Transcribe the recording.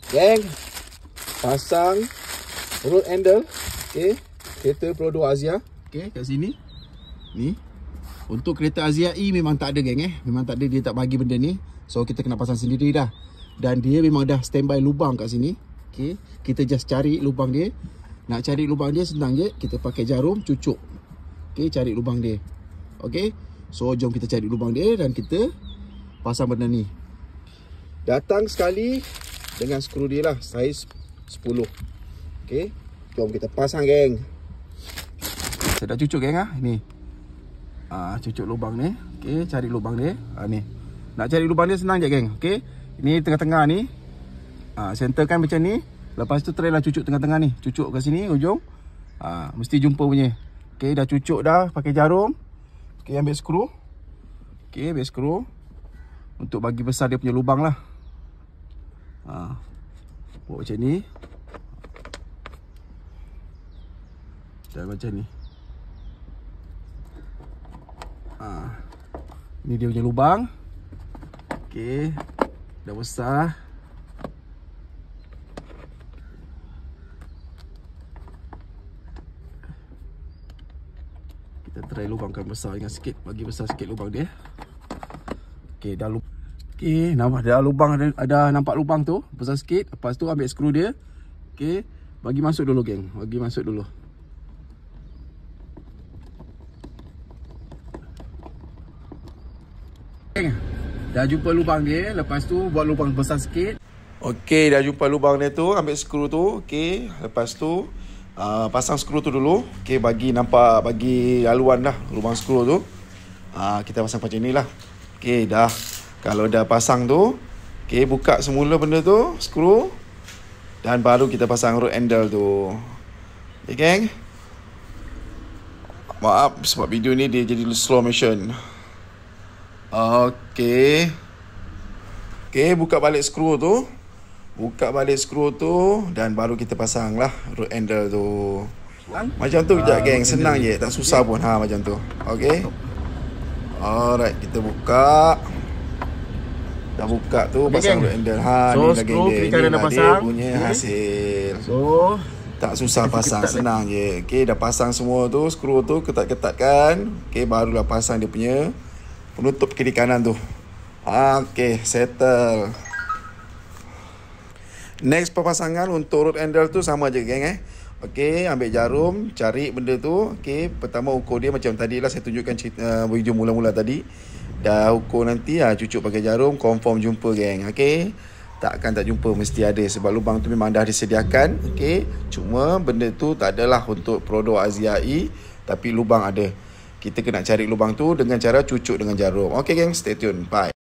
Geng, pasang rod handle, okey, kereta Pro 2 Azia, okey, kat sini. Ni. Untuk kereta Azia E memang tak ada, geng, memang tak ada, dia tak bagi benda ni. So kita kena pasang sendiri dah. Dan dia memang dah standby lubang kat sini. Okey, kita just cari lubang dia. Nak cari lubang dia senang je, kita pakai jarum cucuk. Okey, cari lubang dia. Okey. So jom kita cari lubang dia dan kita pasang benda ni. Datang sekali dengan skru dia lah, saiz 10. Okey, jom kita pasang, geng. Saya dah cucuk, geng, ni. Cucuk lubang ni. Okey, cari lubang dia. Ni. Nak cari lubang dia senang je, geng. Okey. Ini tengah-tengah ni. Centerkan macam ni. Lepas tu try lah cucuk tengah-tengah ni. Cucuk kat sini ujung. Mesti jumpa punya. Okey, dah cucuk dah pakai jarum. Okey, ambil skru. Okey, ambil skru untuk bagi besar dia punya lubang lah. Buat macam ni. Dan macam ni. Ni dia punya lubang. Okey, dah besar. Kita try lubangkan besar dengan sikit, bagi besar sikit lubang dia. Okey, dah lubang. Okey, nampak dah lubang, ada nampak lubang tu, besar sikit. Lepas tu ambil skru dia. Okey, bagi masuk dulu, geng. Bagi masuk dulu. Geng, dah jumpa lubang dia. Lepas tu buat lubang besar sikit. Okey, dah jumpa lubang dia tu, ambil skru tu. Okey, lepas tu pasang skru tu dulu. Okey, bagi nampak, bagi laluan dah lubang skru tu. Kita pasang macam ni lah. Okey, dah. Kalau dah pasang tu, okey, buka semula benda tu, skru. Dan baru kita pasang rod handle tu. Okey, geng. Maaf sebab video ni dia jadi slow motion. Okey. Okey, buka balik skru tu. Buka balik skru tu dan baru kita pasang lah rod handle tu. Macam tu kejap, geng. Senang je, tak susah pun. Macam tu. Okey. Alright, kita buka. Dah buka tu, pasang rod handle. So, skru kiri kanan dah pasang. Dia punya hasil. So, tak susah pasang, senang je. Okey, dah pasang semua tu, skru tu ketat-ketatkan. Okey, barulah pasang dia punya penutup kiri kanan tu. Okey, settle. Next perpasangan untuk rod handle tu sama je, geng. Okey, ambil jarum, cari benda tu. Okey, pertama ukur dia macam tadi lah saya tunjukkan video mula-mula tadi. Dah ukur nanti, cucuk pakai jarum, confirm jumpa, geng. Okey, takkan tak jumpa, mesti ada sebab lubang tu memang dah disediakan. Okey, cuma benda tu tak adalah untuk Pro 2 Azia E, tapi lubang ada. Kita kena cari lubang tu dengan cara cucuk dengan jarum. Okey, geng, stay tune. Bye.